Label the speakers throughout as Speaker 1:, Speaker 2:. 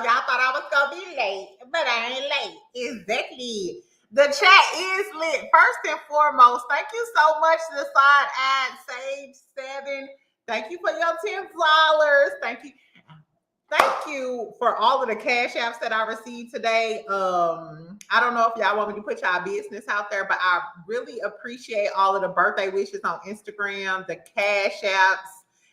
Speaker 1: Y'all thought I was gonna be late, but I ain't late. Exactly. The chat is lit. First and foremost, thank you so much to the side Sage 7. Thank you for your $10. Thank you. Thank you for all of the cash apps that I received today. I don't know if y'all want me to put y'all business out there, but I really appreciate all of the birthday wishes on Instagram, the cash apps.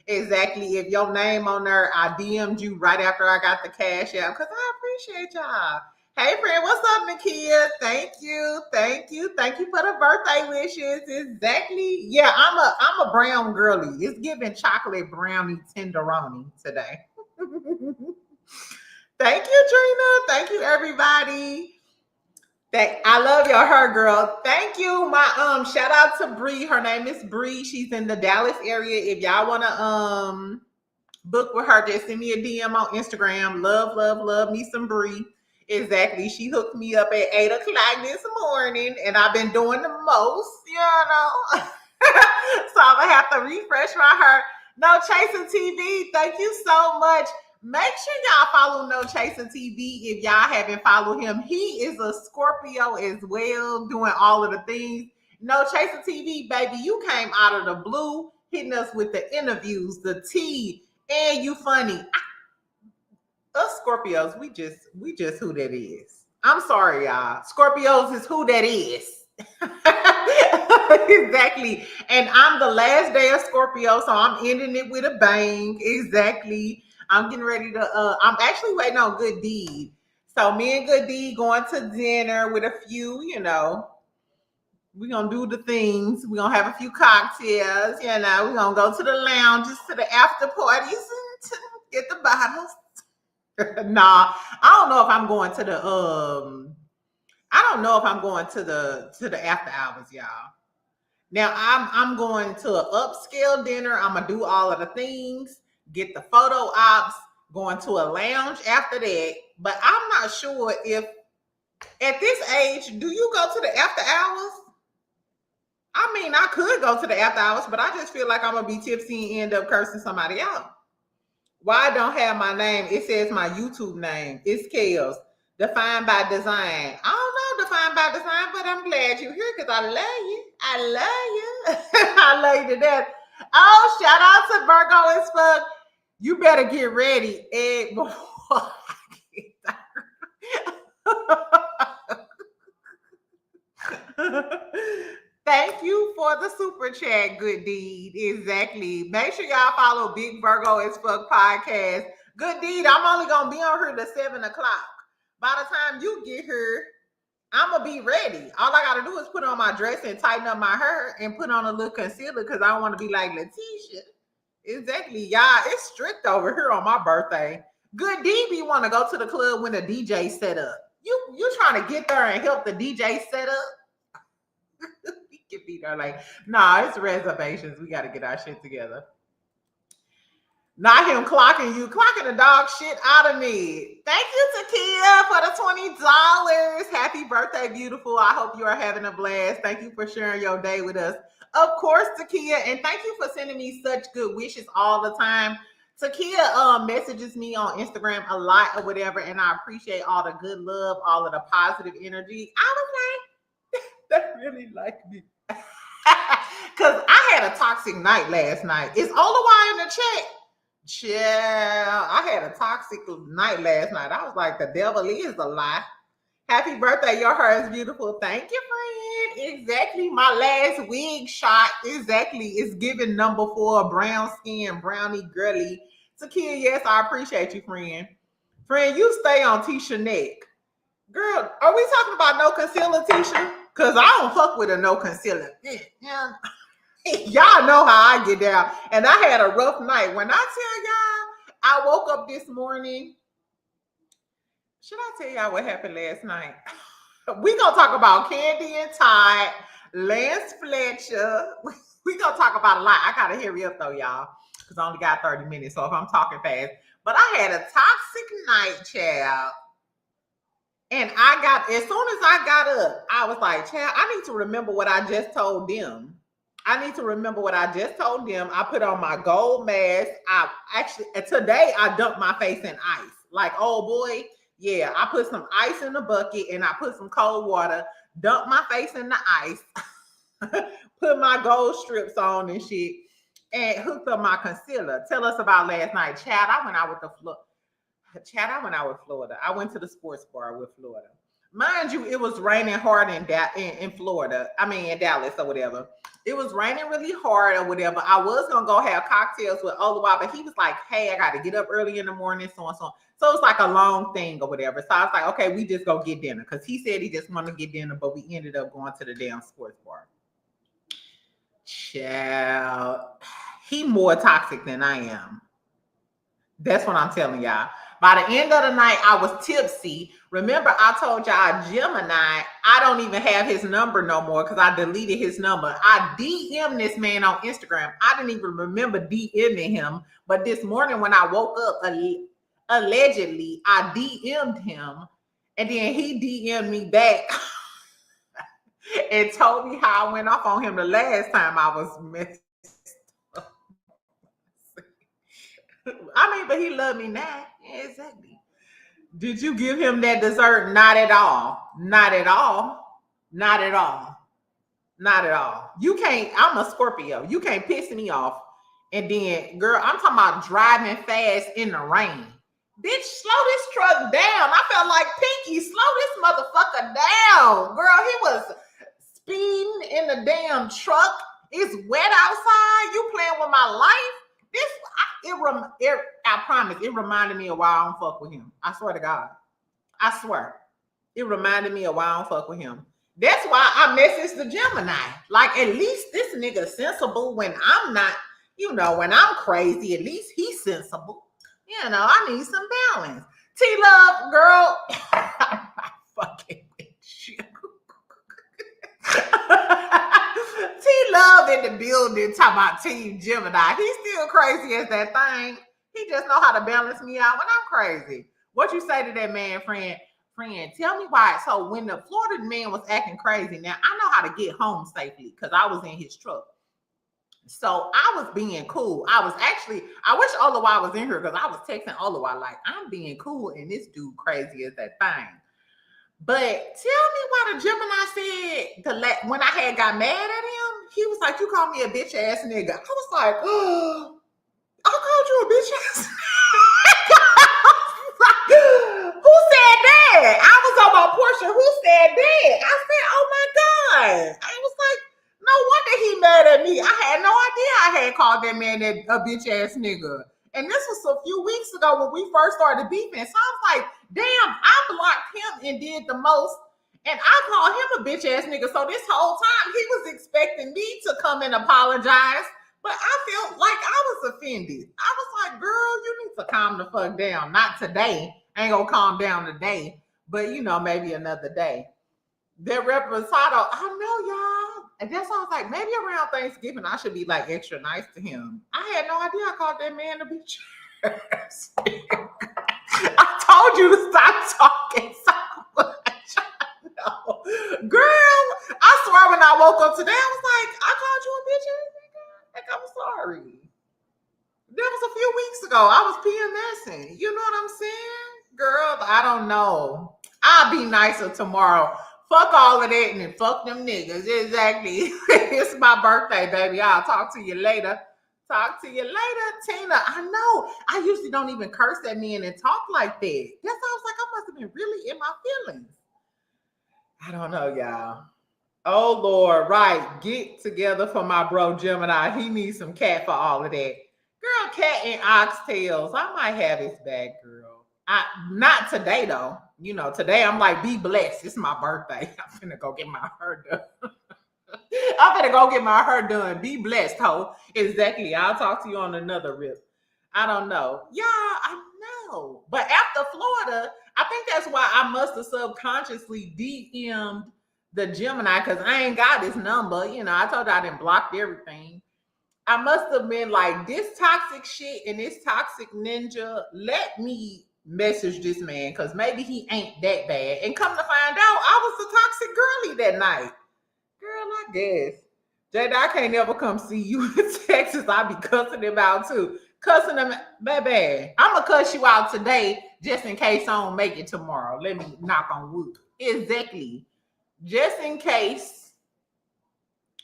Speaker 1: Exactly. If your name on there, I DM'd you right after I got the cash app because I appreciate y'all. Hey friend, what's up, Nakia? Thank you for the birthday wishes. Exactly. Yeah, I'm a brown girly. It's giving chocolate brownie tenderoni today. Thank you, Trina. Thank you, everybody. I love your hair, girl. Thank you. My shout out to Bree. Her name is Bree. She's in the Dallas area. If y'all wanna book with her, just send me a DM on Instagram. Love me some Bree. Exactly. She hooked me up at 8 o'clock this morning, and I've been doing the most, so I'm gonna have to refresh my hair. No Chasing TV. Thank you so much. Make sure y'all follow No Chasing TV if y'all haven't followed him. He is a Scorpio as well, doing all of the things. No Chasing TV, baby, you came out of the blue, hitting us with the interviews, the tea, and you funny. Us Scorpios, we just who that is. I'm sorry, y'all. Scorpios is who that is. Exactly. And I'm the last day of Scorpio, so I'm ending it with a bang. Exactly. I'm getting ready to, I'm actually waiting on Good Deed. So me and Good Deed going to dinner with a few, we're going to do the things. We're going to have a few cocktails, we're going to go to the lounges, to the after parties, and to get the bottles. Nah, I don't know if I'm going to the, after hours, y'all. Now I'm going to an upscale dinner. I'm going to do all of the things. Get the photo ops, going to a lounge after that. But I'm not sure if at this age, do you go to the after hours? I mean, I could go to the after hours, but I just feel like I'm going to be tipsy and end up cursing somebody out. Why I don't have my name? It says my YouTube name. It's Kels. Defined by Design. I don't know Defined by Design, but I'm glad you're here because I love you. I love you. I love you to death. Oh, shout out to Virgo as fuck. You better get ready, Ed, before I get Thank you for the super chat, Good Deed. Exactly. Make sure y'all follow Big Virgo as Fuck podcast. Good Deed, I'm only going to be on here to 7 o'clock. By the time you get here, I'm going to be ready. All I got to do is put on my dress and tighten up my hair and put on a little concealer because I don't want to be like Letitia. Exactly, y'all. It's strict over here on my birthday. Good DB want to go to the club when the DJ set up. You trying to get there and help the DJ set up? We can be there like, nah, it's reservations. We got to get our shit together. Not him clocking the dog shit out of me. Thank you, Takia, for the $20. Happy birthday, beautiful. I hope you are having a blast. Thank you for sharing your day with us. Of course, Takia, and thank you for sending me such good wishes all the time. Takia messages me on Instagram a lot or whatever, and I appreciate all the good love, all of the positive energy. I was like, they really like me. Because I had a toxic night last night. Is Olawai in the chat? Yeah, I had a toxic night last night. I was like, the devil is a lie. Happy birthday. Your hair is beautiful. Thank you, friend. Exactly. My last wig shot, exactly, is giving number 4, brown skin, brownie girly. Takia, yes, I appreciate you, friend. Friend, you stay on Tisha neck. Girl, are we talking about no concealer, Tisha? Because I don't fuck with a no concealer. Yeah. Y'all know how I get down. And I had a rough night. When I tell y'all, I woke up this morning. Should I tell y'all what happened last night? We gonna talk about Kandi and Todd, Lance Fletcher. We gonna talk about a lot. I gotta hurry up though, y'all, because I only got 30 minutes. So if I'm talking fast, but I had a toxic night, child. And as soon as I got up, I was like, child, I need to remember what I just told them. I put on my gold mask. Today I dunked my face in ice. like, oh boy, yeah, I put some ice in the bucket and I put some cold water, dumped my face in the ice, put my gold strips on and shit, and hooked up my concealer. Tell us about last night. Chad, I went out with Florida. I went to the sports bar with Florida. Mind you, it was raining hard in Florida. I mean, in Dallas or whatever. It was raining really hard or whatever. I was going to go have cocktails with Oluwa, but he was like, hey, I got to get up early in the morning, so and so. So it's like a long thing or whatever. So I was like, okay, we just go get dinner. Because he said he just wanted to get dinner, but we ended up going to the damn sports bar. Child, he more toxic than I am. That's what I'm telling y'all. By the end of the night, I was tipsy. Remember, I told y'all Gemini, I don't even have his number no more because I deleted his number. I DM'd this man on Instagram. I didn't even remember DMing him. But this morning when I woke up, allegedly, I DM'd him. And then he DM'd me back and told me how I went off on him the last time I was messed up. I mean, but he loved me now. Yeah, exactly. Did you give him that dessert? Not at all. Not at all. Not at all. Not at all. You can't, I'm a Scorpio. You can't piss me off. And then, girl, I'm talking about driving fast in the rain. Bitch, slow this truck down. I felt like Pinky, slow this motherfucker down. Girl, he was speeding in the damn truck. It's wet outside. You playing with my life? I promise, it reminded me of why I don't fuck with him. I swear to God. I swear. It reminded me of why I don't fuck with him. That's why I messaged the Gemini. Like, at least this nigga sensible when I'm not, when I'm crazy, at least he's sensible. I need some balance. T-Love, girl, I'm not fucking with you. T-Love in the building talking about Team Gemini. He's still crazy as that thing. He just know how to balance me out when I'm crazy. What you say to that man, friend, tell me why. So when the Florida man was acting crazy, now I know how to get home safely because I was in his truck. So I was being cool. I wish Oluwa was in here because I was texting Oluwa like, I'm being cool and this dude crazy as that thing. But tell me why the Gemini said when I had got mad at him, he was like, you called me a bitch ass nigga. I was like, oh, I called you a bitch ass nigga. Who said that? I was on my portion. Who said that? I said, oh my God. I was like, no wonder he mad at me. I had no idea I had called that man a bitch ass nigga. And this was a few weeks ago when we first started beefing. So I was like, damn, I blocked him and did the most. And I called him a bitch ass nigga. So this whole time he was expecting me to come and apologize. But I felt like I was offended. I was like, girl, you need to calm the fuck down. Not today. I ain't gonna calm down today. But maybe another day. That represado, I know y'all. And that's why I was like, maybe around Thanksgiving, I should be like extra nice to him. I had no idea I called that man a bitch. I told you to stop talking so much. No. Girl, I swear when I woke up today, I was like, I called you a bitch ass nigga. Like, I'm sorry. That was a few weeks ago. I was PMSing. You know what I'm saying? Girl, I don't know. I'll be nicer tomorrow. Fuck all of that and then fuck them niggas. Exactly. It's my birthday, baby. I'll talk to you later. Talk to you later, Tina. I know. I usually don't even curse at me and talk like that. That's why I was like, I must have been really in my feelings. I don't know, y'all. Oh, Lord. Right. Get together for my bro, Gemini. He needs some cat for all of that. Girl, cat and oxtails. I might have his back, girl. Not today, though. Today I'm like, be blessed. It's my birthday. I'm finna go get my hair done. I'm finna go get my hair done. Be blessed, ho. Exactly. I'll talk to you on another rip. I don't know. Yeah, I know. But after Florida, I think that's why I must have subconsciously DM'd the Gemini because I ain't got his number. I told you I didn't block everything. I must have been like, this toxic shit and this toxic ninja, let me message this man because maybe he ain't that bad. And come to find out, I was the toxic girly that night. Girl, I guess. Jada, I can't never come see you in Texas. I be cussing him out too. Cussing him, baby. I'm going to cuss you out today just in case I don't make it tomorrow. Let me knock on wood. Exactly. Just in case,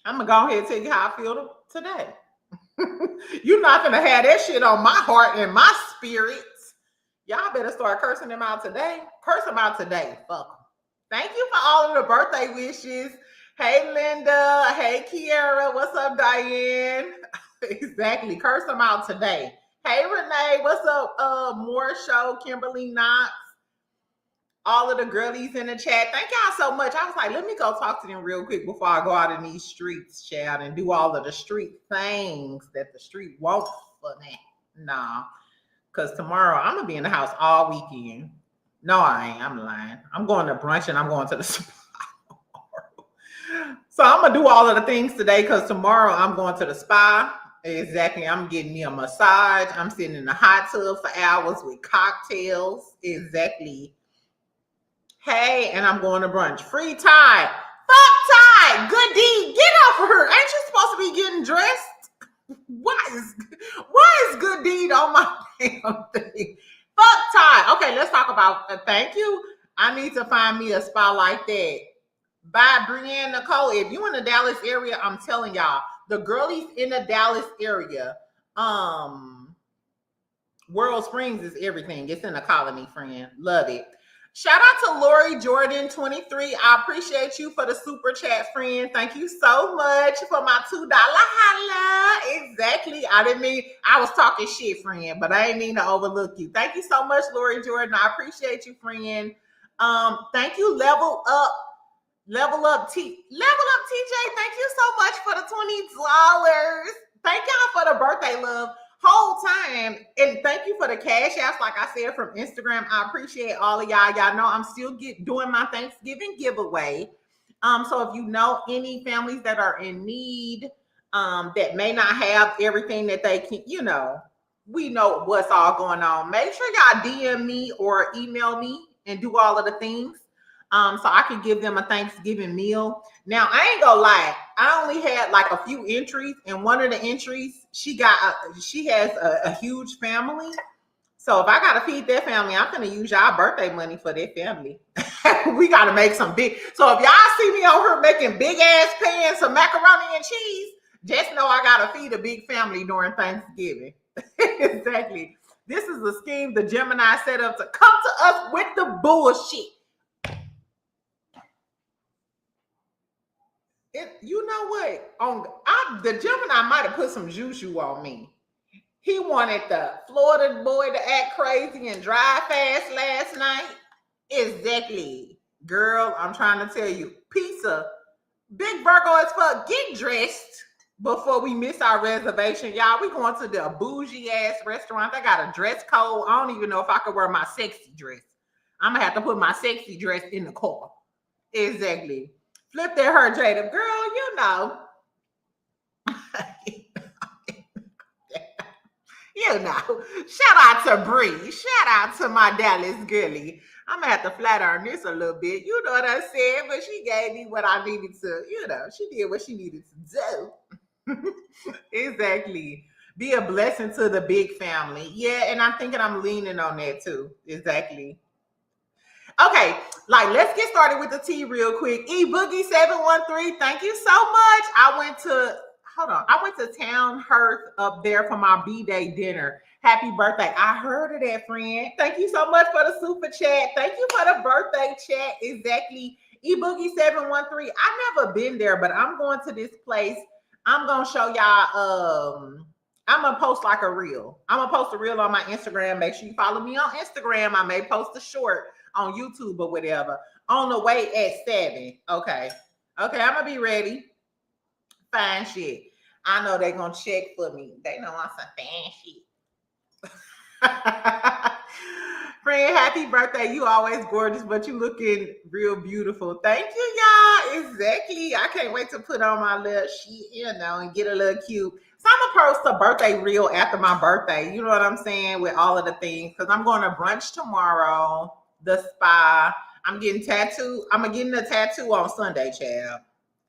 Speaker 1: I'm going to go ahead and tell you how I feel today. You're not going to have that shit on my heart and my spirits. Y'all better start cursing them out today. Curse them out today. Fuck them. Thank you for all of the birthday wishes. Hey, Linda. Hey, Kiara. What's up, Diane? Exactly. Curse them out today. Hey, Renee. What's up? More show. Kimberly Knox. All of the girlies in the chat. Thank y'all so much. I was like, let me go talk to them real quick before I go out in these streets, child, and do all of the street things that the street wants for me. Nah. Because tomorrow I'm going to be in the house all weekend. No, I ain't. I'm lying. I'm going to brunch and I'm going to the spa tomorrow. So I'm going to do all of the things today because tomorrow I'm going to the spa. Exactly. I'm getting me a massage. I'm sitting in the hot tub for hours with cocktails. Exactly. Hey, and I'm going to brunch. Free Tide. Fuck Tide. Good deed. Get off of her. Ain't you supposed to be getting dressed? Why is good deed on my damn thing? Fuck Tide. Okay, let's talk about thank you. I need to find me a spot like that. By Brienne Nicole. If you in the Dallas area, I'm telling y'all, the girlies in the Dallas area, World Springs is everything. It's in the colony, friend. Love it. Shout out to Lori Jordan 23. I appreciate you for the super chat, friend. Thank you so much for my $2 holla. Exactly. I didn't mean, I was talking shit, friend, but I didn't mean to overlook you. Thank you so much, Lori Jordan. I appreciate you, friend. Thank you, Level Up TJ. Thank you so much for the $20. Thank y'all for the birthday love. Whole time, and thank you for the cash apps, like I said, from Instagram. I appreciate all of y'all. Y'all know I'm still doing my Thanksgiving giveaway. So if you know any families that are in need, that may not have everything that they can, we know what's all going on. Make sure y'all DM me or email me and do all of the things. So I can give them a Thanksgiving meal. Now, I ain't gonna lie. I only had like a few entries, and one of the entries, she has a huge family. So if I gotta feed that family, I'm gonna use y'all birthday money for their family. We gotta make some big. So if y'all see me over here making big ass pans of macaroni and cheese, just know I gotta feed a big family during Thanksgiving. Exactly. This is a scheme the Gemini set up to come to us with the bullshit. You know what? The Gemini might have put some juju on me. He wanted the Florida boy to act crazy and drive fast last night. Exactly. Girl, I'm trying to tell you. Pizza. Big Virgo as fuck. Get dressed before we miss our reservation. Y'all, we going to the bougie ass restaurant. They got a dress code. I don't even know if I could wear my sexy dress. I'm going to have to put my sexy dress in the car. Exactly. Flip that her, Jada. Girl, you know. Shout out to Bree. Shout out to my Dallas girlie. I'm going to have to flat iron this a little bit. You know what I said? But she gave me what I needed to, she did what she needed to do. Exactly. Be a blessing to the big family. Yeah, and I'm thinking I'm leaning on that too. Exactly. Okay, let's get started with the tea real quick. eBoogie713, thank you so much. I went to Townhurst up there for my Bday dinner. Happy birthday. I heard of that, friend. Thank you so much for the super chat. Thank you for the birthday chat. Exactly. eBoogie713. I've never been there, but I'm going to this place. I'm going to show y'all, I'm going to post like a reel. I'm going to post a reel on my Instagram. Make sure you follow me on Instagram. I may post a short on YouTube or whatever. On the way at 7. Okay, I'm gonna be ready. Fine shit. I know they're gonna check for me. They know I'm some fine shit. Friend, happy birthday. You always gorgeous, but you looking real beautiful. Thank you, y'all. Exactly. I can't wait to put on my little shit, and get a little cute. So I'm gonna post a birthday reel after my birthday. You know what I'm saying? With all of the things. Because I'm going to brunch tomorrow. The spa. I'm getting tattooed. I'm getting a tattoo on Sunday, child.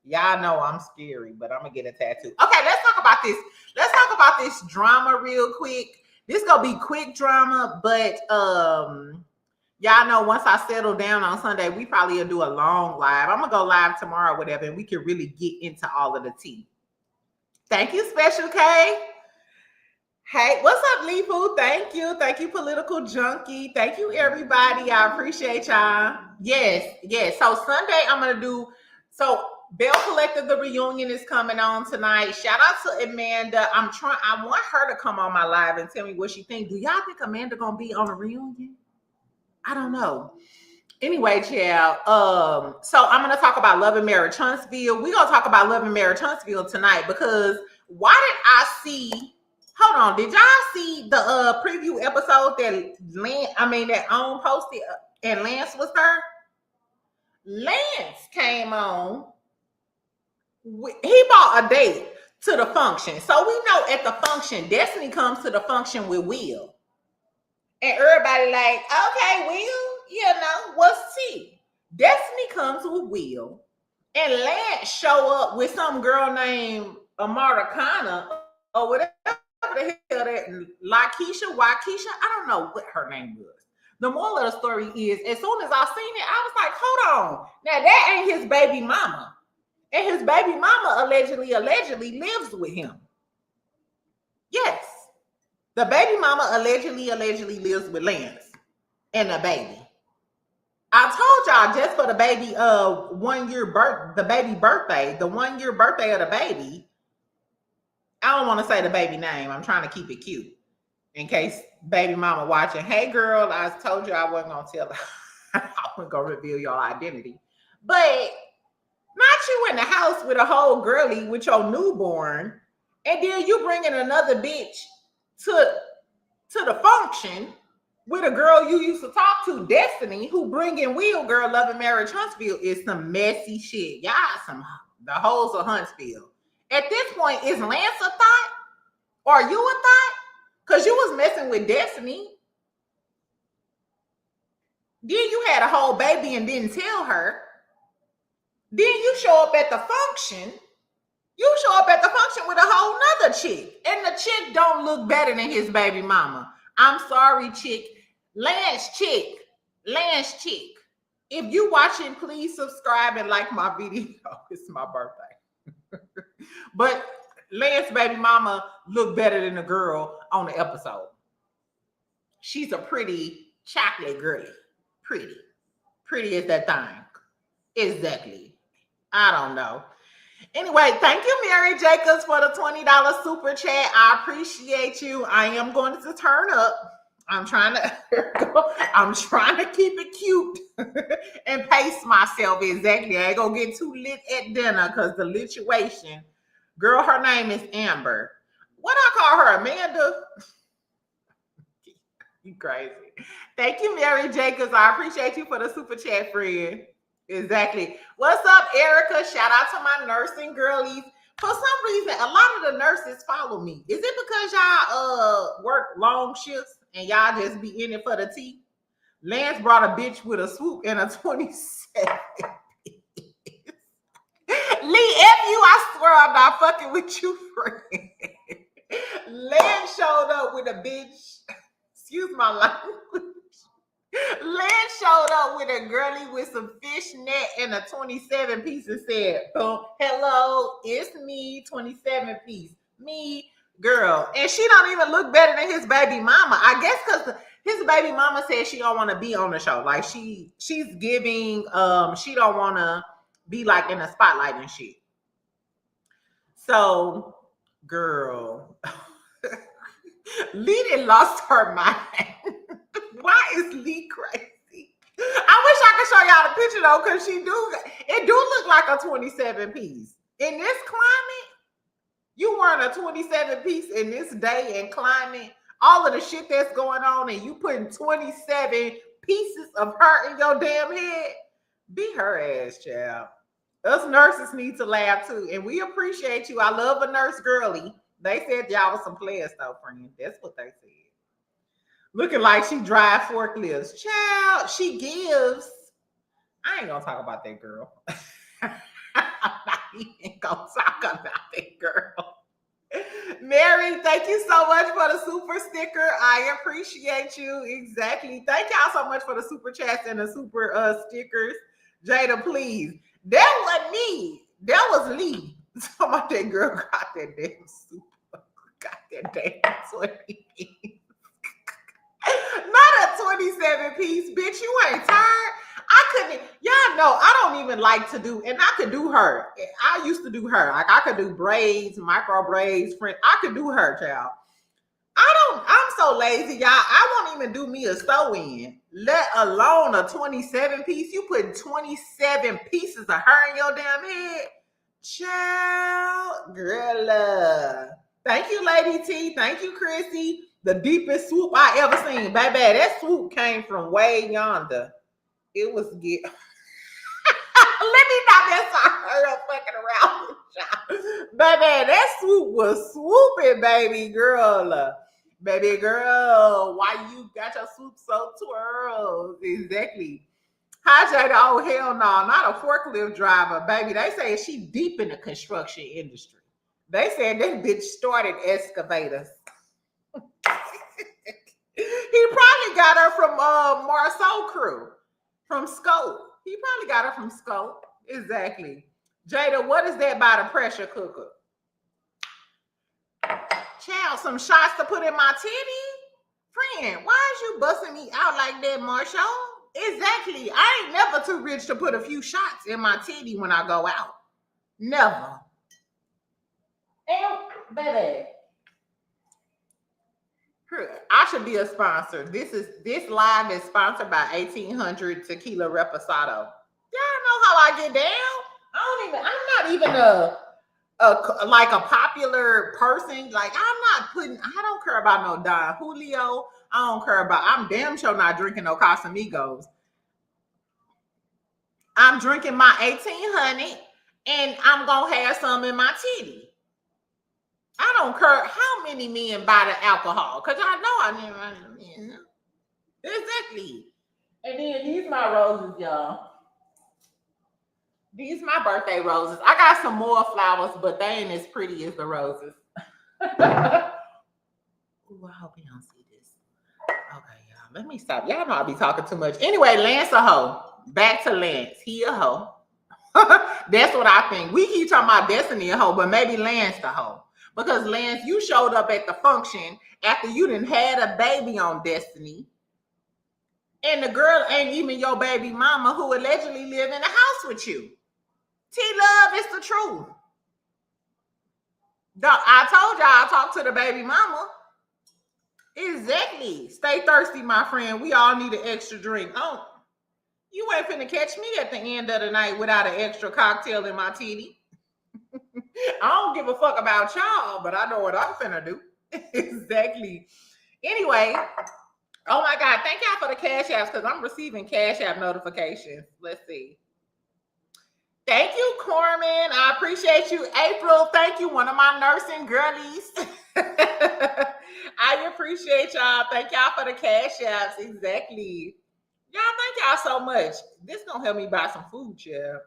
Speaker 1: Y'all know I'm scary, but I'm gonna get a tattoo. Okay, let's talk about this. Let's talk about this drama real quick. This gonna be quick drama, but y'all know once I settle down on Sunday, we probably will do a long live. I'm gonna go live tomorrow, whatever, and we can really get into all of the tea. Thank you, Special K. Hey, what's up, Leepu? Thank you. Thank you, Political Junkie. Thank you, everybody. I appreciate y'all. Yes, yes. So Sunday, I'm going to do, so Bell Collective, the reunion is coming on tonight. Shout out to Amanda. I want her to come on my live and tell me what she thinks. Do y'all think Amanda going to be on the reunion? I don't know. Anyway, child. So I'm going to talk about Love and Marriage Huntsville. We're going to talk about Love and Marriage Huntsville tonight because why did I see... Hold on, did y'all see the preview episode that OWN posted and Lance was there? Lance came on. He bought a date to the function. So we know at the function, Destiny comes to the function with Will. And everybody like, okay, Will, what's tea? Destiny comes with Will. And Lance show up with some girl named Amaricana or whatever the hell that Waukesha, I don't know what her name was. The moral of the story is, as soon as I seen it, I was like, hold on. Now that ain't his baby mama. And his baby mama allegedly lives with him. Yes. The baby mama allegedly lives with Lance and the baby. I told y'all just for the baby 1 year birthday, the 1 year birthday of the baby. I don't want to say the baby name. I'm trying to keep it cute in case baby mama watching. Hey, girl, I told you I wasn't going to tell her. I wasn't going to reveal your identity. But not you in the house with a whole girly with your newborn, and then you bringing another bitch to the function with a girl you used to talk to, Destiny, who bringing Will, girl, Love and Marriage Huntsville is some messy shit. Y'all the hoes of Huntsville. At this point, is Lance a thought? Or are you a thought? Because you was messing with Destiny. Then you had a whole baby and didn't tell her. Then you show up at the function. You show up at the function with a whole nother chick. And the chick don't look better than his baby mama. I'm sorry, chick. Lance chick. If you watching, please subscribe and like my video. It's my birthday. But Lance baby mama looked better than the girl on the episode. She's a pretty chocolate girly. Pretty as that thing. Exactly. I don't know. Anyway, thank you, Mary Jacobs, for the $20 super chat. I appreciate you. I am going to turn up. I'm trying to keep it cute and pace myself. Exactly. I ain't gonna get too lit at dinner because the lituation. Girl, her name is Amber. What I call her, Amanda? You crazy. Thank you, Mary Jacobs. I appreciate you for the super chat, friend. Exactly. What's up, Erica? Shout out to my nursing girlies. For some reason, a lot of the nurses follow me. Is it because y'all work long shifts and y'all just be in it for the tea? Lance brought a bitch with a swoop and a 27. Lee, F you, I swear I'm not fucking with you, friend. Lance showed up with a bitch. Excuse my language. Lance showed up with a girly with some fishnet and a 27 piece and said, oh, hello, it's me, 27 piece. Me, girl. And she don't even look better than his baby mama. I guess because his baby mama said she don't want to be on the show. Like she's giving, she don't want to be like in the spotlight and shit. So, girl, Lee done lost her mind. Why is Lee crazy? I wish I could show y'all the picture though, because it do look like a 27 piece. In this climate, you wearing a 27 piece in this day and climate, all of the shit that's going on, and you putting 27 pieces of her in your damn head. Be her ass, child. Us nurses need to laugh too, and we appreciate you. I love a nurse girly. They said y'all was some players though, friend. That's what they said. Looking like she drive forklifts. Child, she gives. I ain't gonna talk about that girl. I'm not even gonna talk about that girl. Mary, thank you so much for the super sticker. I appreciate you. Exactly. Thank y'all so much for the super chats and the super stickers. Jada, please. That wasn't me. That was Lee. Somebody that girl got that damn super. Got that damn 20 piece. Not a 27 piece, bitch. You ain't tired. I couldn't, y'all know I don't even like to do, and I could do her. I used to do her. Like I could do braids, micro braids, French. I could do her, child. I'm so lazy, y'all. I won't even do me a sew-in, let alone a 27 piece. You put 27 pieces of her in your damn head. Child, girl. Thank you, Lady T. Thank you, Chrissy. The deepest swoop I ever seen. Baby, that swoop came from way yonder. It was get. Let me not mess her fucking around with y'all. Baby, that swoop was swooping, baby girl. Baby girl, why you got your swoop so twirls? Exactly. Hi, Jada. Oh, hell no, not a forklift driver, baby. They say she deep in the construction industry. They said that bitch started excavators. He probably got her from Marceau crew. From Scope. He probably got her from Scope. Exactly. Jada, what is that by the pressure cooker? Child, some shots to put in my titty? Friend, why is you busting me out like that, Marshall? Exactly. I ain't never too rich to put a few shots in my titty when I go out. Never. And baby. I should be a sponsor. This live is sponsored by 1800 Tequila Reposado. Y'all know how I get down. I'm not even a popular person. Like I don't care about no Don Julio. I'm damn sure not drinking no Casamigos. I'm drinking my 1800 and I'm gonna have some in my titty. I don't care how many men buy the alcohol, because I know I never. Exactly. And then these my roses, y'all. These my birthday roses. I got some more flowers, but they ain't as pretty as the roses. Ooh, I hope you don't see this. Okay, y'all. Let me stop. Y'all know I be talking too much. Anyway, Lance a hoe. Back to Lance. He a hoe. That's what I think. We keep talking about Destiny a hoe, but maybe Lance the hoe. Because Lance, you showed up at the function after you done had a baby on Destiny. And the girl ain't even your baby mama who allegedly live in the house with you. T-Love, it's the truth. I told y'all I talked to the baby mama. Exactly. Stay thirsty, my friend. We all need an extra drink. Oh, you ain't finna catch me at the end of the night without an extra cocktail in my titty. I don't give a fuck about y'all, but I know what I'm finna do. Exactly. Anyway, oh my God, thank y'all for the cash apps because I'm receiving cash app notifications. Let's see. Thank you, Corman. I appreciate you. April, thank you, one of my nursing girlies. I appreciate y'all. Thank y'all for the cash apps. Exactly. Y'all, thank y'all so much. This gonna help me buy some food, yeah.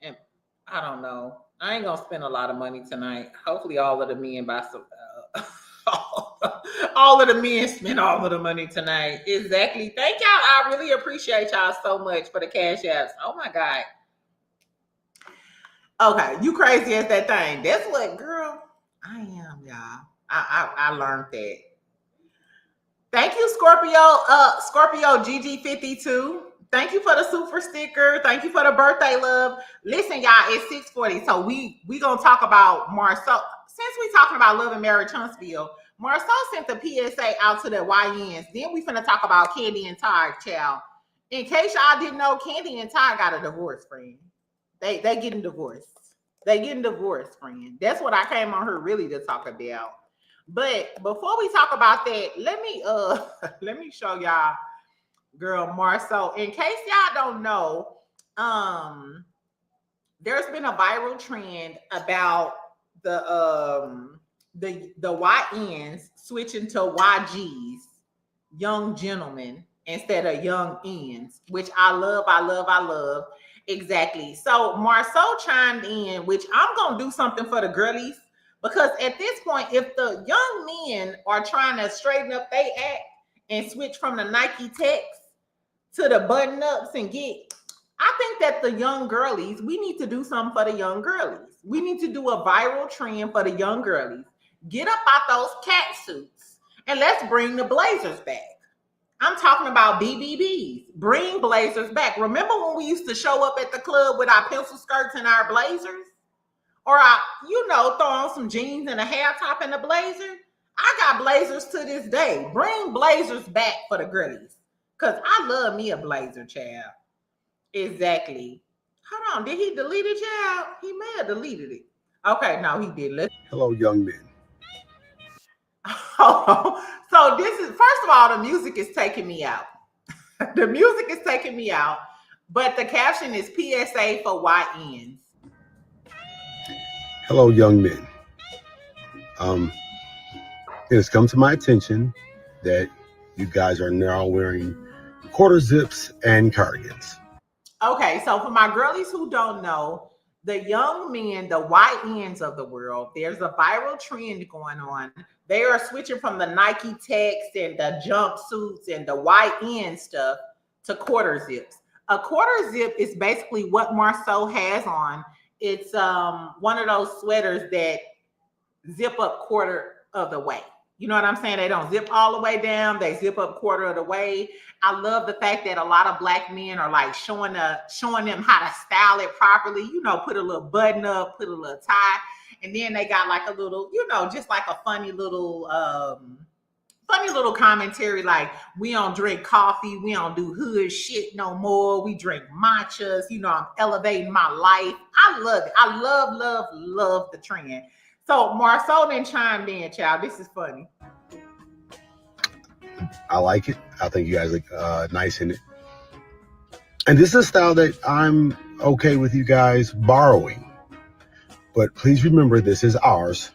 Speaker 1: And I don't know. I ain't gonna spend a lot of money tonight. Hopefully all of the men buy some all of the men spend all of the money tonight. Exactly. Thank y'all. I really appreciate y'all so much for the cash apps. Oh my God. Okay, you crazy as that thing. That's what, girl, I am, y'all. I learned that. Thank you, Scorpio GG52. Thank you for the super sticker. Thank you for the birthday love. Listen, y'all, it's 6:40. So we gonna talk about Marceau. Since we talking about Love and Marriage Huntsville, Marceau sent the PSA out to the YNs. Then we finna talk about Kandi and Todd, child. In case y'all didn't know, Kandi and Todd got a divorce, friend. They getting divorced. They getting divorced, friend. That's what I came on here really to talk about. But before we talk about that, let me show y'all girl Marceau. In case y'all don't know, there's been a viral trend about the YNs switching to YGs, young gentlemen, instead of young ends, which I love. Exactly. So Marceau chimed in, which I'm gonna do something for the girlies Because at this point, if the young men are trying to straighten up their act and switch from the Nike Techs to the button ups and get, I think that the young girlies, we need to do something for the young girlies. We need to do a viral trend for the young girlies. Get up out those cat suits and let's bring the blazers back. I'm talking about BBBs. Bring blazers back. Remember when we used to show up at the club with our pencil skirts and our blazers? Or throw on some jeans and a hair top and a blazer. I got blazers to this day. Bring blazers back for the girlies. Because I love me a blazer, child. Exactly. Hold on. Did he delete it, child? He may have deleted it. Okay, no, he did.
Speaker 2: Hello, young men.
Speaker 1: So this is, first of all, the music is taking me out. The music is taking me out. But the caption is PSA for YNs.
Speaker 2: Hello, young men. It has come to my attention that you guys are now wearing quarter zips and cardigans.
Speaker 1: Okay, so for my girlies who don't know, the young men, the YNs of the world, there's a viral trend going on. They are switching from the Nike Techs and the jumpsuits and the YN stuff to quarter zips. A quarter zip is basically what Marceau has on. It's one of those sweaters that zip up quarter of the way. You know what I'm saying? They don't zip all the way down. They zip up quarter of the way. I love the fact that a lot of Black men are like showing them how to style it properly. Put a little button up, put a little tie. And then they got like a little, just like a funny little commentary, like, we don't drink coffee, we don't do hood shit no more, we drink matchas, I'm elevating my life. I love it. I love the trend. So Marceau then chimed in, child. This is funny.
Speaker 2: I like it. I think you guys look nice in it. And this is a style that I'm okay with you guys borrowing. But please remember, this is ours.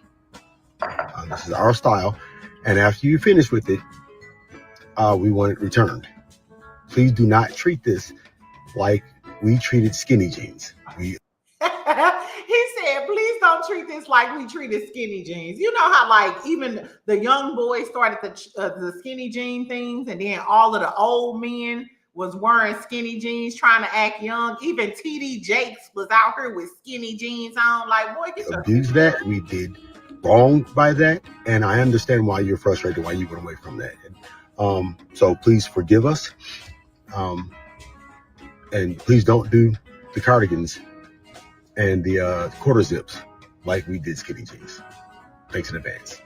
Speaker 2: This is our style. And after you finish with it, we want it returned. Please do not treat this like we treated skinny jeans.
Speaker 1: He said, please don't treat this like we treated skinny jeans. You know how like even the young boys started the skinny jean things, and then all of the old men was wearing skinny jeans trying to act young. Even TD Jakes was out here with skinny jeans on. Like, boy, get
Speaker 2: abuse that. We did wrong by that, and I understand why you're frustrated, why you went away from that. So please forgive us, and please don't do the cardigans and the quarter zips like we did skinny jeans. Thanks in advance.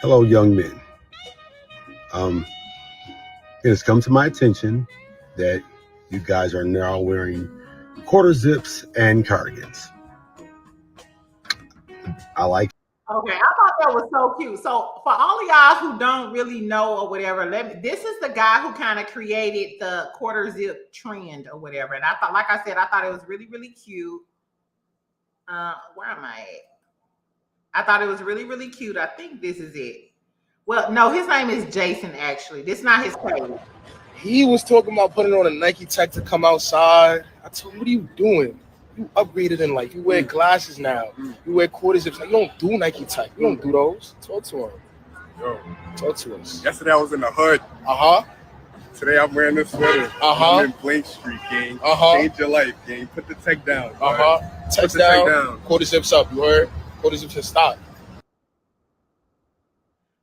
Speaker 2: Hello, young men. It has come to my attention that you guys are now wearing quarter zips and cardigans. I like it.
Speaker 1: Okay, I thought that was so cute. So for all of y'all who don't really know or whatever, this is the guy who kind of created the quarter zip trend or whatever. And I thought, like I said, I thought it was really, really cute. Where am I at? I thought it was really, really cute. I think this is it. Well, no, his name is Jason, actually. This is not his page.
Speaker 3: He was talking about putting on a Nike Tech to come outside. I told him, what are you doing? You upgraded in life. You wear glasses now. You wear quarter zips. You don't do Nike Tech. You don't do those. Talk to him.
Speaker 4: Yo,
Speaker 3: talk to us.
Speaker 4: Yesterday I was in the hood. Today I'm wearing this sweater. I'm in Blank Street, gang. Change your life, gang. Put the tech down.
Speaker 3: Tech down. Quarter zips up. You heard? Quarter zips and stop.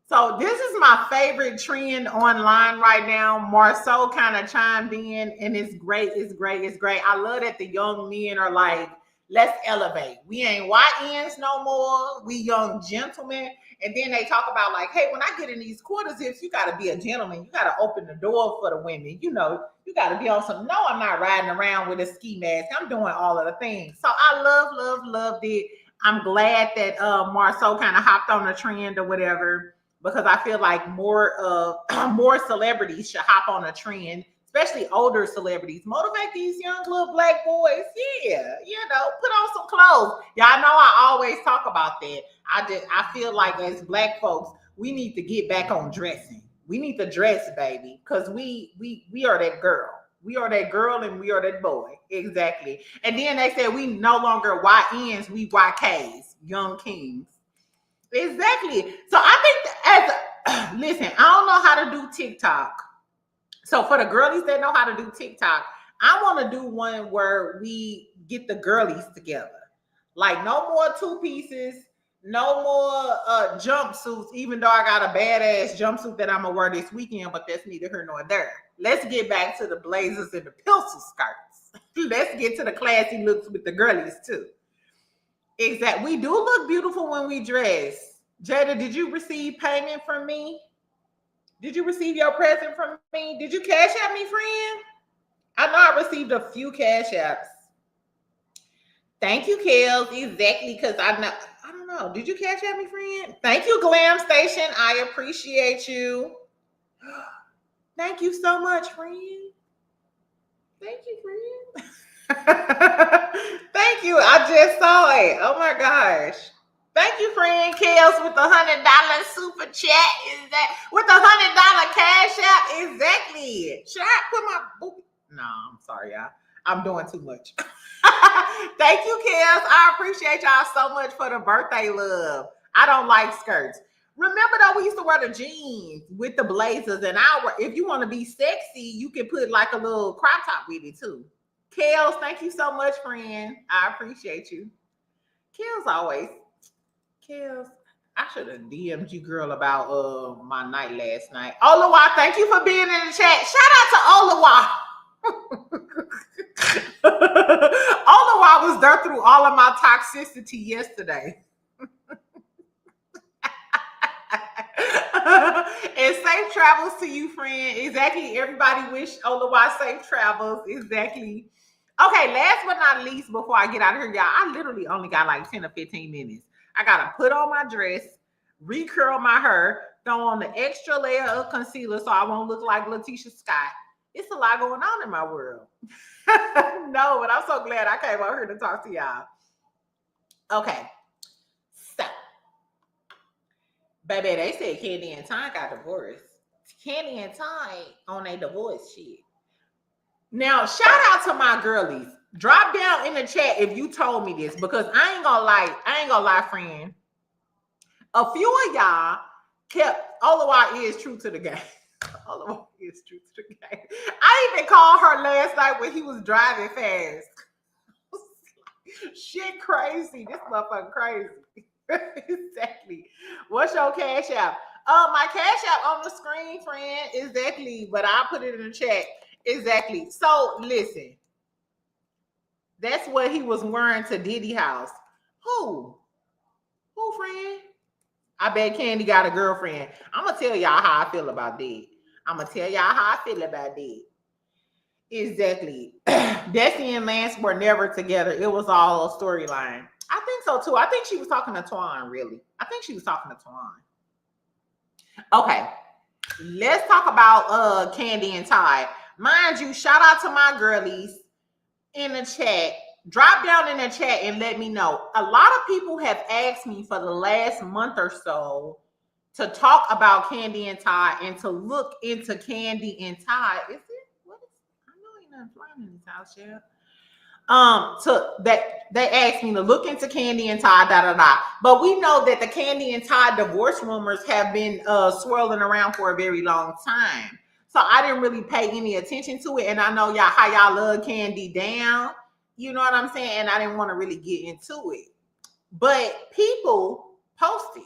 Speaker 1: So this is my favorite trend online right now. Marceau kind of chimed in, and it's great. It's great. It's great. I love that the young men are like, let's elevate. We ain't YNs no more. We young gentlemen. And then they talk about like, hey, when I get in these quarter zips, you got to be a gentleman. You got to open the door for the women. You got to be on some. No, I'm not riding around with a ski mask. I'm doing all of the things. So I loved it. I'm glad that Marceau kind of hopped on the trend or whatever, because I feel like more celebrities should hop on a trend, especially older celebrities. Motivate these young little Black boys. Yeah, put on some clothes. Y'all know I always talk about that. I feel like as Black folks, we need to get back on dressing. We need to dress, baby, because we are that girl. We are that girl and we are that boy. Exactly. And then they said we no longer YNs, we YKs, young kings. Exactly. So I think listen, I don't know how to do TikTok. So for the girlies that know how to do TikTok, I want to do one where we get the girlies together. Like no more two pieces, no more jumpsuits, even though I got a badass jumpsuit that I'm gonna wear this weekend, but that's neither here nor there. Let's get back to the blazers and the pencil skirts. Let's get to the classy looks with the girlies too. Exactly. We do look beautiful when we dress. Jada, did you receive payment from me? Did you receive your present from me? Did you cash out me, friend? I know I received a few cash apps. Thank you, Kels. Exactly, because I don't know. Did you cash out me, friend? Thank you, Glam Station. I appreciate you. Thank you so much, friend. Thank you, friend. Thank you. I just saw it. Oh my gosh. Thank you, friend Kels, with the $100 super chat. Is that with the $100 cash app? Exactly. Should I put my boop? No, I'm sorry, y'all. I'm doing too much. Thank you, Kels. I appreciate y'all so much for the birthday love. I don't like skirts. Remember though, we used to wear the jeans with the blazers, and if you want to be sexy, you can put like a little crop top with it too. Kels, thank you so much, friend. I appreciate you. Kels always. Kels, I should have DM'd you, girl, about my night last night. Olawa, thank you for being in the chat. Shout out to Olawa. Olawa was there through all of my toxicity yesterday. And safe travels to you, friend. Exactly. Everybody wish Olawa safe travels. Exactly. Okay, last but not least, before I get out of here, y'all, I literally only got like 10 or 15 minutes. I gotta put on my dress, recurl my hair, throw on the extra layer of concealer so I won't look like Letitia Scott. It's a lot going on in my world. No, but I'm so glad I came over here to talk to y'all. Okay, so, baby, they said Kandi and Todd got divorced. Kandi and Todd on a divorce shit. Now, shout out to my girlies. Drop down in the chat if you told me this, because I ain't gonna lie, friend. A few of y'all kept Olawa is true to the game. Olawa is true to the game. I even called her last night when he was driving fast. Shit crazy. This motherfucker crazy. Exactly. What's your cash app? My cash app on the screen, friend. Exactly. But I'll put it in the chat. Exactly. So listen. That's what he was wearing to Diddy house. Who, friend? I bet Kandi got a girlfriend. I'm going to tell y'all how I feel about that. Exactly. Destiny and Lance were never together. It was all a storyline. I think so too. I think she was talking to Twan, really. Okay. Let's talk about Kandi and Todd. Mind you, shout out to my girlies in the chat. Drop down in the chat and let me know. A lot of people have asked me for the last month or so to talk about Kandi and Todd and to look into Kandi and Todd. Is it? What is? I know ain't nothing flying in this house yet. They asked me to look into Kandi and Todd, But we know that the Kandi and Todd divorce rumors have been swirling around for a very long time. So I didn't really pay any attention to it. And I know how y'all love Kandi down. You know what I'm saying? And I didn't want to really get into it. But people posted.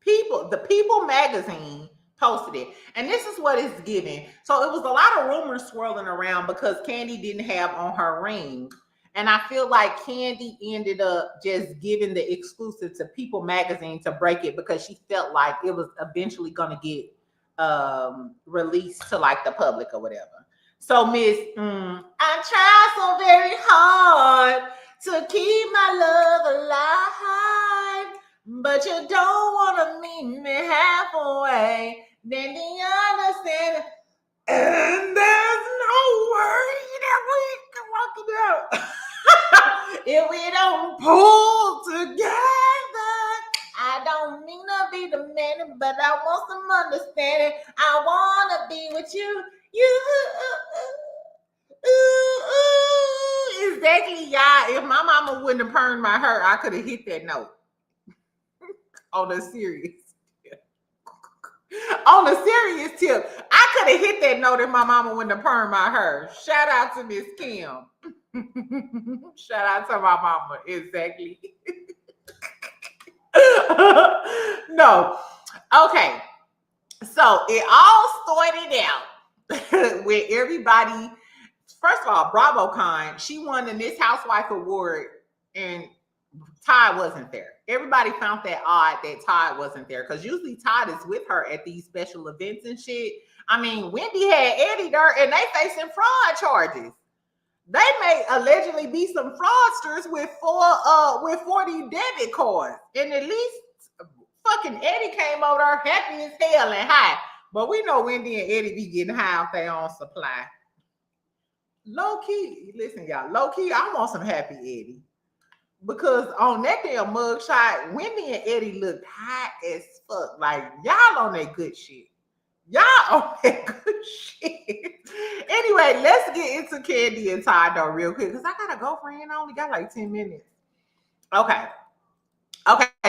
Speaker 1: The People magazine posted it. And this is what it's giving. So it was a lot of rumors swirling around because Kandi didn't have on her ring. And I feel like Kandi ended up just giving the exclusive to People magazine to break it because she felt like it was eventually going to get released to like the public or whatever. So Miss, I try so very hard to keep my love alive, but you don't want to meet me halfway. Then you understand, and there's no way that we can work it out. If we don't pull together, I don't mean to be demanding, but I want some understanding. I want to be with you Exactly, y'all. If my mama wouldn't have permed my hair, I could have hit that note. On a serious tip. On a serious tip, I could have hit that note if my mama wouldn't have permed my hair. Shout out to Miss Kim. Shout out to my mama. Exactly. No. Okay. So it all started out with everybody. First of all, BravoCon, she won the Miss Housewife Award, and Todd wasn't there. Everybody found that odd that Todd wasn't there, because usually Todd is with her at these special events and shit. I mean, Wendy had Eddie there, and they facing fraud charges. They may allegedly be some fraudsters with 40 debit cards, and at least fucking Eddie came over there happy as hell and high. But we know Wendy and Eddie be getting high off their own supply. Low key, listen, y'all. Low key, I want some happy Eddie, because on that damn mugshot, Wendy and Eddie looked high as fuck. Like, y'all on that good shit. Y'all on that good shit. Anyway, let's get into Kandi and Todd though real quick, because I gotta go, friend. I only got like 10 minutes. Okay,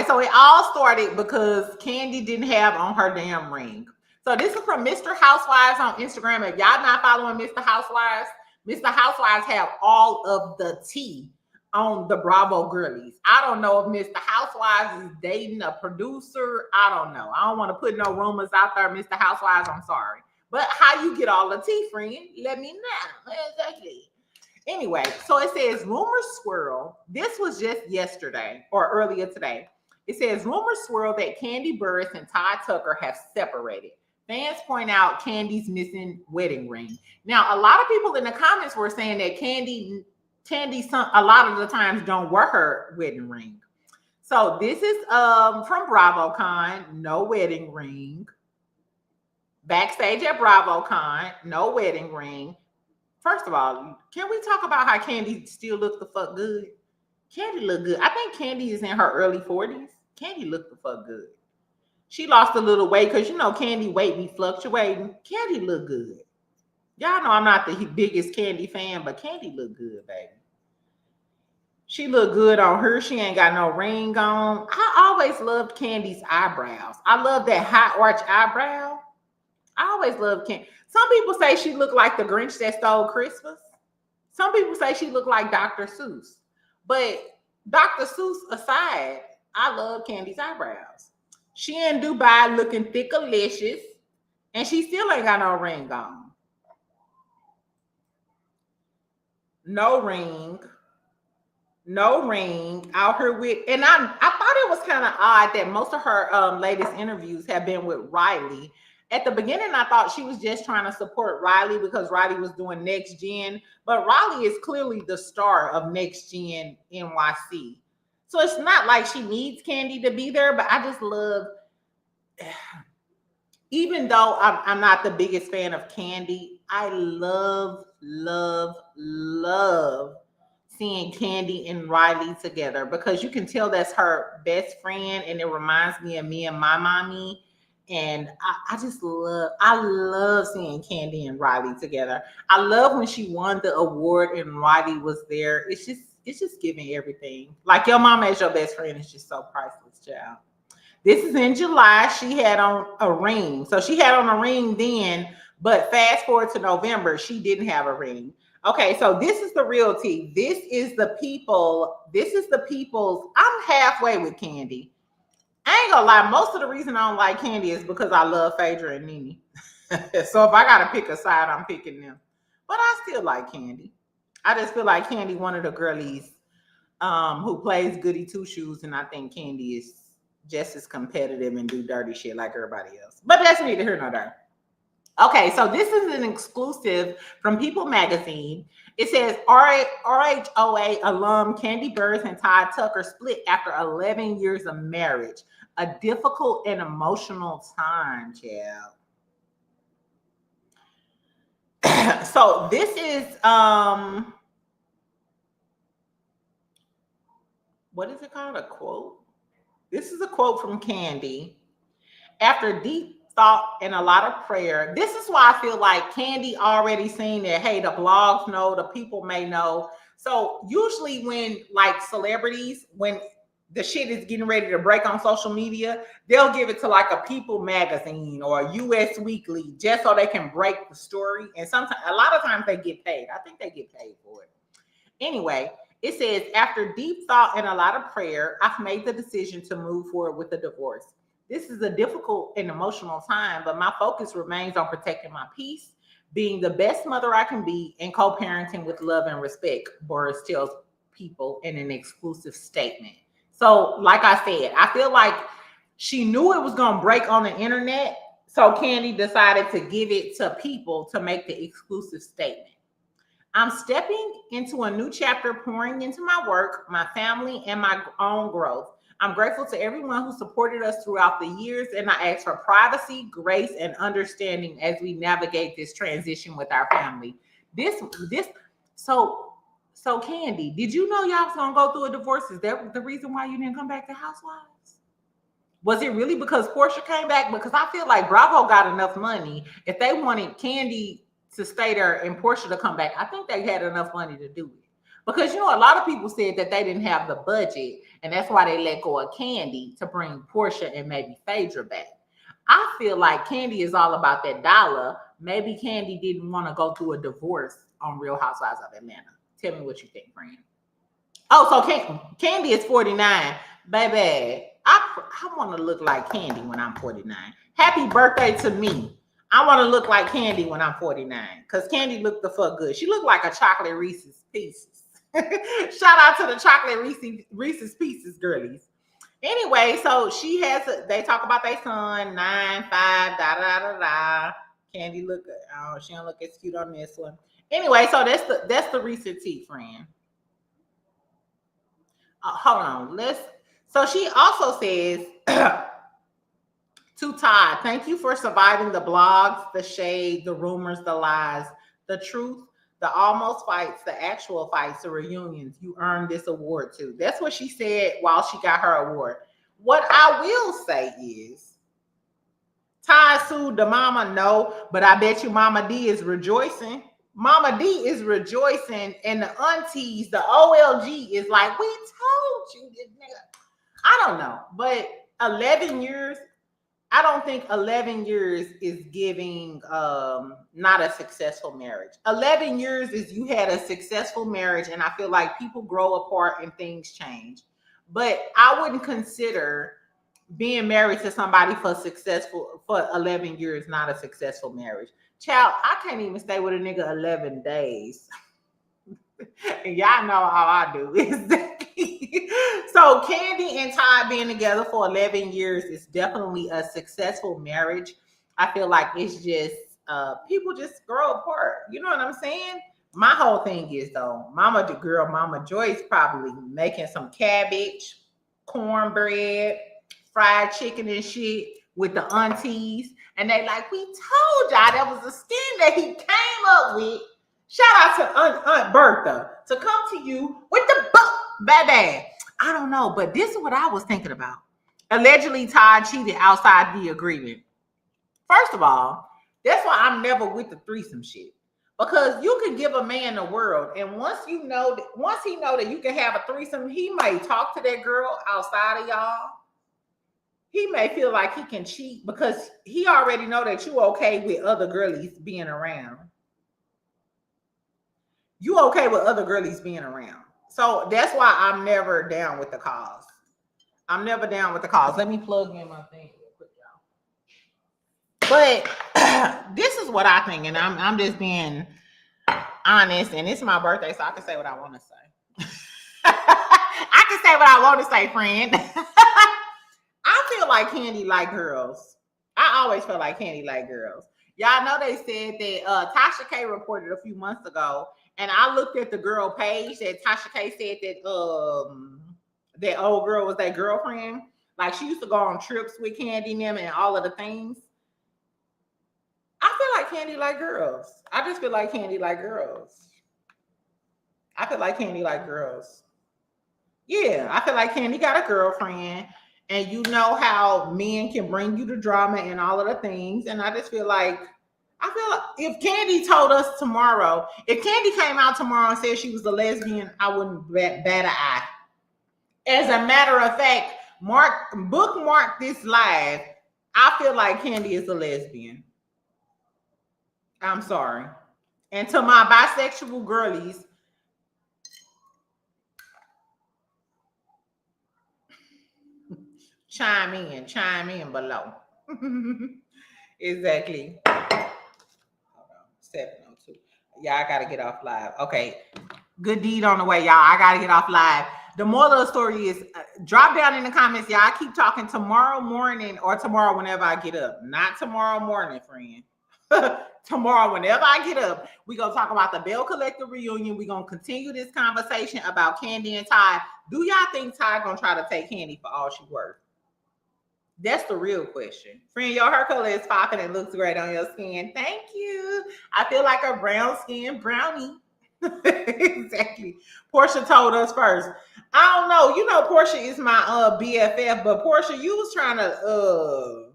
Speaker 1: so it all started because Kandi didn't have on her damn ring. So this is from Mr. Housewives on Instagram. If y'all not following Mr. Housewives have all of the tea on the Bravo girlies. I don't know if Mr. Housewives is dating a producer. I don't know. I don't want to put no rumors out there, Mr. Housewives. I'm sorry. But how you get all the tea, friend? Let me know. Exactly. Anyway, so it says rumors swirl. This was just yesterday or earlier today. It says rumors swirl that Kandi Burruss and Todd Tucker have separated. Fans point out Kandi's missing wedding ring. Now, a lot of people in the comments were saying that Kandi a lot of the times don't wear her wedding ring. So this is from BravoCon, no wedding ring. Backstage at BravoCon, no wedding ring. First of all, can we talk about how Kandi still looks the fuck good? Kandi look good. I think Kandi is in her early 40s. Kandi look the fuck good. She lost a little weight because, you know, Kandi weight be fluctuating. Kandi look good. Y'all know I'm not the biggest Kandi fan, but Kandi look good, baby. She look good on her. She ain't got no ring on. I always loved Kandi's eyebrows. I love that high arch eyebrow. I always loved Kandi. Some people say she looked like the Grinch that stole Christmas. Some people say she looked like Dr. Seuss. But Dr. Seuss aside, I love Kandi's eyebrows. She in Dubai looking thickalicious, and she still ain't got no ring on. No ring out here with, and I thought it was kind of odd that most of her latest interviews have been with Riley. At the beginning, I thought she was just trying to support Riley because Riley was doing Next Gen, but Riley is clearly the star of Next Gen NYC. So it's not like she needs Kandi to be there, but I just love, even though I'm not the biggest fan of Kandi, I love seeing Kandi and Riley together, because you can tell that's her best friend, and it reminds me of me and my mommy. And I love seeing Kandi and Riley together. I love when she won the award and Riley was there. It's just giving everything. Like, your mama as your best friend is just so priceless, child. This is in July. She had on a ring. So she had on a ring then, but fast forward to November, she didn't have a ring. Okay, so this is the real tea. This is the people's. I'm halfway with Kandi. I ain't gonna lie, most of the reason I don't like Kandi is because I love Phaedra and Nene. So if I gotta pick a side, I'm picking them. But I still like Kandi. I just feel like Kandi one of the girlies who plays goody two shoes, and I think Kandi is just as competitive and do dirty shit like everybody else. But that's neither here nor there. Okay, so this is an exclusive from People Magazine. It says RHOA alum Kandi Burruss and Todd Tucker split after 11 years of marriage. A difficult and emotional time, child. So this is what is it called? A quote? This is a quote from Kandi. After deep thought and a lot of prayer. This is why I feel like Kandi already seen that, hey, the blogs know, the people may know. So usually when like celebrities, when the shit is getting ready to break on social media, they'll give it to like a People magazine or a US Weekly just so they can break the story. And sometimes, a lot of times they get paid. I think they get paid for it. Anyway, it says, after deep thought and a lot of prayer, I've made the decision to move forward with a divorce. This is a difficult and emotional time, but my focus remains on protecting my peace, being the best mother I can be, and co-parenting with love and respect, Burruss tells People in an exclusive statement. So, like I said, I feel like she knew it was going to break on the internet, so Kandi decided to give it to People to make the exclusive statement. I'm stepping into a new chapter, pouring into my work, my family, and my own growth. I'm grateful to everyone who supported us throughout the years, and I ask for privacy, grace, and understanding as we navigate this transition with our family. So Kandi, did you know y'all was gonna go through a divorce? Is that the reason why you didn't come back to Housewives? Was it really because Portia came back? Because I feel like Bravo got enough money. If they wanted Kandi to stay there and Portia to come back, I think they had enough money to do it. Because, you know, a lot of people said that they didn't have the budget, and that's why they let go of Kandi to bring Portia and maybe Phaedra back. I feel like Kandi is all about that dollar. Maybe Kandi didn't want to go through a divorce on Real Housewives of Atlanta. Tell me what you think, friend. Oh, so Kandi is 49. Baby, I want to look like Kandi when I'm 49. Happy birthday to me. I want to look like Kandi when I'm 49. Because Kandi looked the fuck good. She looked like a chocolate Reese's Pieces. Shout out to the chocolate Reese's Pieces girlies. Anyway, so they talk about their son, 9, 5, da. Kandi look good. Oh, she don't look as cute on this one. Anyway, so that's the recent tea, friend. Hold on. So she also says to Todd, thank you for surviving the blogs, the shade, the rumors, the lies, the truth, the almost fights, the actual fights, the reunions. You earned this award too. That's what she said while she got her award. What I will say is, Todd sued the mama, no, but I bet you Mama D is rejoicing. Mama D is rejoicing, and the aunties, the OLG is like, we told you this nigga. I don't know, but 11 years, I don't think 11 years is giving not a successful marriage. 11 years is you had a successful marriage, and I feel like people grow apart and things change. But I wouldn't consider being married to somebody for 11 years not a successful marriage. Child, I can't even stay with a nigga 11 days. And y'all know how I do. So Kandi and Todd being together for 11 years is definitely a successful marriage. I feel like it's just people just grow apart. You know what I'm saying? My whole thing is though, Mama Joyce probably making some cabbage, cornbread, fried chicken and shit with the aunties. And they like, we told y'all that was a scheme that he came up with. Shout out to Aunt Bertha to come to you with the book, baby. I don't know, but this is what I was thinking about. Allegedly, Todd cheated outside the agreement. First of all, that's why I'm never with the threesome shit. Because you can give a man the world, and once he know that you can have a threesome, he may talk to that girl outside of y'all. He may feel like he can cheat because he already know that you okay with other girlies being around. You okay with other girlies being around. So that's why I'm never down with the cause. I'm never down with the cause. Let me plug in my thing real quick, y'all. But this is what I think, and I'm just being honest, and it's my birthday, so I can say what I want to say. I can say what I want to say, friend. I feel like Kandi like girls. I always feel like Kandi like girls. Y'all know they said that Tasha K reported a few months ago, and I looked at the girl page that Tasha K said that that old girl was their girlfriend. Like she used to go on trips with Kandi and them and all of the things. I feel like Kandi like girls. I just feel like Kandi like girls. I feel like Kandi like girls. Yeah, I feel like Kandi got a girlfriend. And you know how men can bring you the drama and all of the things. And I just feel like if Kandi told us tomorrow, if Kandi came out tomorrow and said she was a lesbian, I wouldn't bat an eye. As a matter of fact, bookmark this live. I feel like Kandi is a lesbian. I'm sorry. And to my bisexual girlies, chime in below. Exactly. Hold on. 7:02. Yeah, I gotta get off live. Okay. Good deed on the way, y'all. I gotta get off live. The moral of the story is drop down in the comments, y'all. I keep talking tomorrow morning or tomorrow whenever I get up. Not tomorrow morning, friend. Tomorrow, whenever I get up, we're going to talk about the Bell Collector reunion. We're going to continue this conversation about Kandi and Todd. Do y'all think Todd going to try to take Kandi for all she worth? That's the real question. Friend, your hair color is popping and looks great on your skin. Thank you. I feel like a brown skin brownie. Exactly. Portia told us first. I don't know. You know, Portia is my BFF, but Portia, you was trying to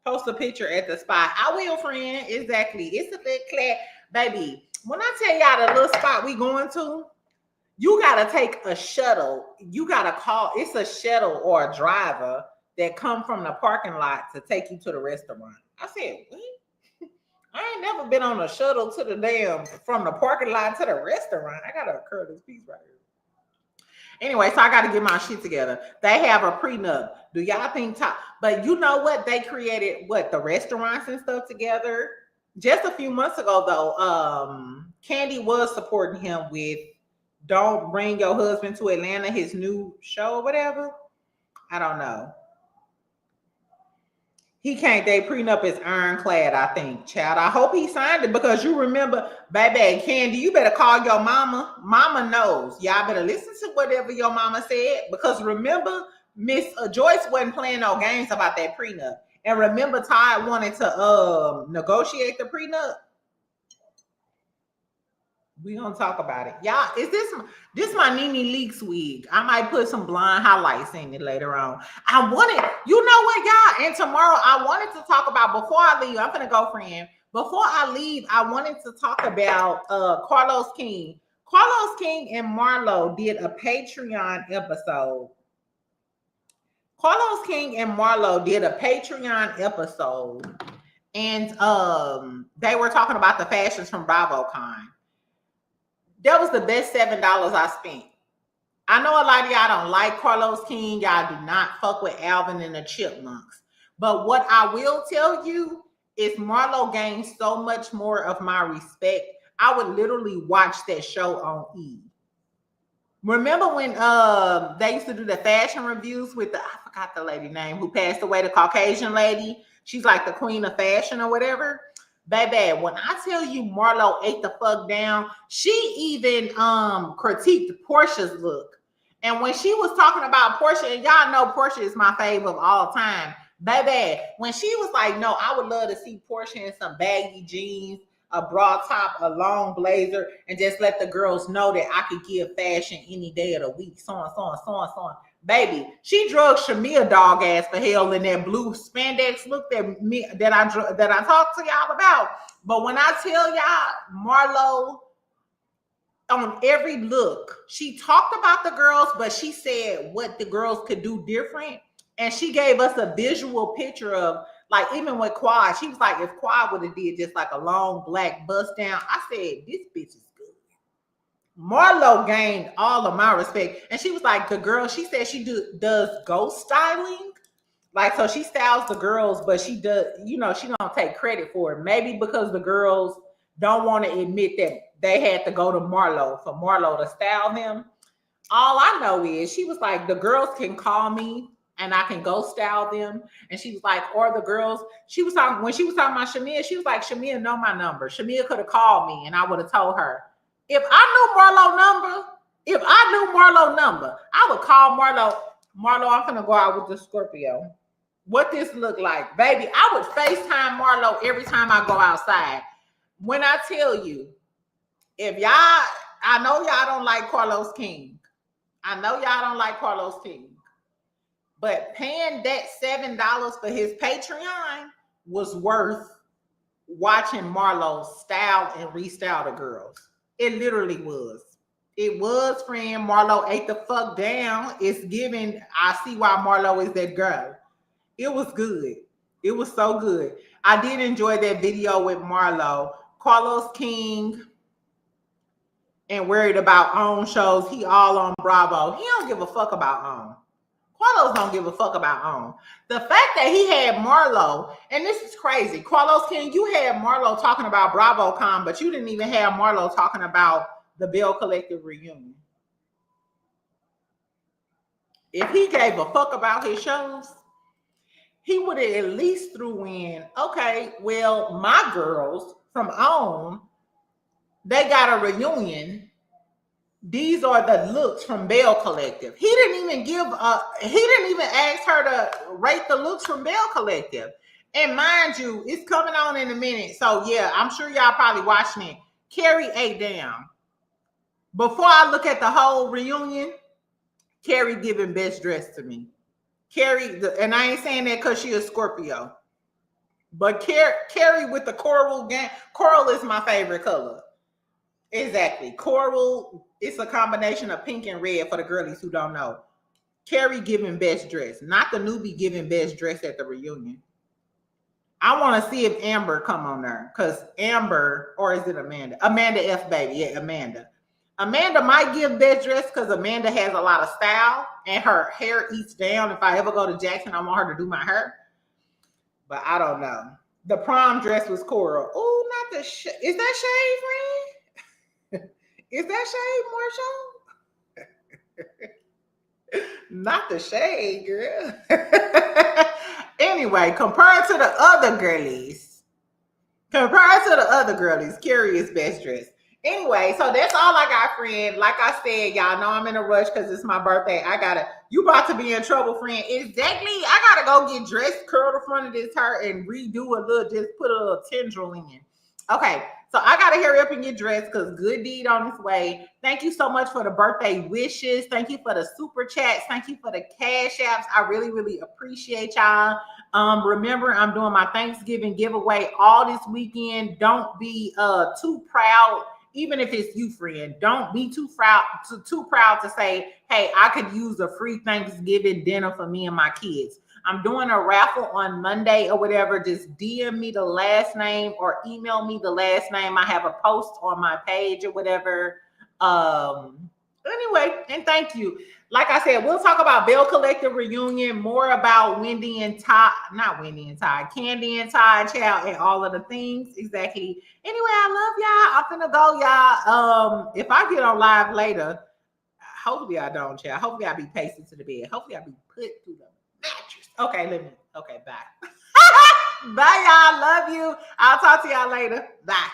Speaker 1: post a picture at the spot. I will, friend. Exactly. It's a bit clear. Baby, when I tell y'all the little spot we going to, you got to take a shuttle. You got to call. It's a shuttle or a driver that come from the parking lot to take you to the restaurant. I said, what? I ain't never been on a shuttle to the from the parking lot to the restaurant. I got to curl this piece right here. Anyway, so I got to get my shit together. They have a prenup. Do y'all think but you know what? They created the restaurants and stuff together. Just a few months ago, though, Kandi was supporting him with Don't Bring Your Husband to Atlanta, his new show or whatever. I don't know. He can't. They prenup is ironclad, I think, child. I hope he signed it because you remember, baby, Kandi, you better call your mama. Mama knows. Y'all better listen to whatever your mama said because remember, Miss Joyce wasn't playing no games about that prenup. And remember, Todd wanted to negotiate the prenup. We gonna talk about it, y'all. Is this my Nene Leakes wig? I might put some blonde highlights in it later on. I wanted, you know what, y'all? And tomorrow I wanted to talk about before I leave. I'm gonna go, friend. Before I leave, I wanted to talk about Carlos King. Carlos King and Marlo did a Patreon episode. Carlos King and Marlo did a Patreon episode, and they were talking about the fashions from BravoCon. That was the best $7 I spent. I know a lot of y'all don't like Carlos King. Y'all do not fuck with Alvin and the Chipmunks. But what I will tell you is Marlo gained so much more of my respect. I would literally watch that show on E! Remember when they used to do the fashion reviews with I forgot the lady name who passed away, the Caucasian lady. She's like the queen of fashion or whatever. Baby, when I tell you Marlo ate the fuck down, she even critiqued Portia's look. And when she was talking about Portia, and y'all know Portia is my favorite of all time, baby, when she was like, no, I would love to see Portia in some baggy jeans, a bra top, a long blazer, and just let the girls know that I could give fashion any day of the week, so on. Baby, she drugged Shamea dog ass for hell in that blue spandex look that I talked to y'all about. But when I tell y'all, Marlo, on every look, she talked about the girls, but she said what the girls could do different. And she gave us a visual picture of, like, even with Quad, she was like, if Quad would have did just like a long black bust down, I said, this bitch is good. Marlo gained all of my respect. And she was like, the girl, she said she does ghost styling. Like, so she styles the girls, but she does, she don't take credit for it. Maybe because the girls don't want to admit that they had to go to Marlo for Marlo to style them. All I know is she was like, the girls can call me and I can go style them. And she was like, or the girls, when she was talking about Shamea, she was like, Shamea know my number. Shamea could have called me and I would have told her. If I knew Marlo number, I would call Marlo. Marlo, I'm gonna go out with the Scorpio. What this look like, baby? I would FaceTime Marlo every time I go outside. When I tell you, I know y'all don't like Carlos King. But paying that $7 for his Patreon was worth watching Marlo style and restyle the girls. It literally was. It was, friend. Marlo ate the fuck down. It's giving, I see why Marlo is that girl. It was good. It was so good. I did enjoy that video with Marlo. Carlos King and worried about OWN shows. He all on Bravo. He don't give a fuck about OWN. Carlos don't give a fuck about OWN. The fact that he had Marlo, and this is crazy. Carlos King, you had Marlo talking about BravoCon, but you didn't even have Marlo talking about the Bell Collective reunion. If he gave a fuck about his shows, he would have at least threw in, okay, well, my girls from OWN, they got a reunion. These are the looks from Bell Collective. He didn't even ask her to rate the looks from Bell Collective. And mind you, it's coming on in a minute. So yeah, I'm sure y'all probably watching it. Carrie ate down. Before I look at the whole reunion, Carrie giving best dress to me. Carrie, and I ain't saying that because she is Scorpio, but Carrie with the coral gang. Coral is my favorite color. Exactly. Coral, it's a combination of pink and red for the girlies who don't know. Carrie giving best dress, not the newbie giving best dress at the reunion. I want to see if Amber come on there, because Amber, or is it Amanda? Amanda F. Baby. Yeah, Amanda. Amanda might give best dress because Amanda has a lot of style and her hair eats down. If I ever go to Jackson, I want her to do my hair. But I don't know. The prom dress was Coral. Oh, not the shade. Is that shade, friend? Is that shade, Marshall? Not the shade, girl. Anyway, compared to the other girlies, Carrie is best dressed. Anyway, so that's all I got, friend. Like I said, y'all know I'm in a rush because it's my birthday. You about to be in trouble, friend. Exactly. I gotta go get dressed, curl the front of this hair, and just put a little tendril in. Okay, so I gotta hurry up and get dressed because good deed on its way. Thank you so much for the birthday wishes. Thank you for the super chats. Thank you for the cash apps. I really, really appreciate y'all. Remember, I'm doing my Thanksgiving giveaway all this weekend. Don't be too proud. Even if it's you, friend, don't be too proud to say, hey, I could use a free Thanksgiving dinner for me and my kids. I'm doing a raffle on Monday or whatever. Just DM me the last name or email me the last name. I have a post on my page or whatever. Anyway, and thank you. Like I said, we'll talk about Bell Collective reunion, more about Kandi and Todd, child, and all of the things. Exactly. Anyway, I love y'all. I'm finna go, y'all. If I get on live later, hopefully I don't, child. Hopefully I be pacing to the bed. Hopefully I be put through the mattress. Okay, bye. Bye, y'all. Love you. I'll talk to y'all later. Bye.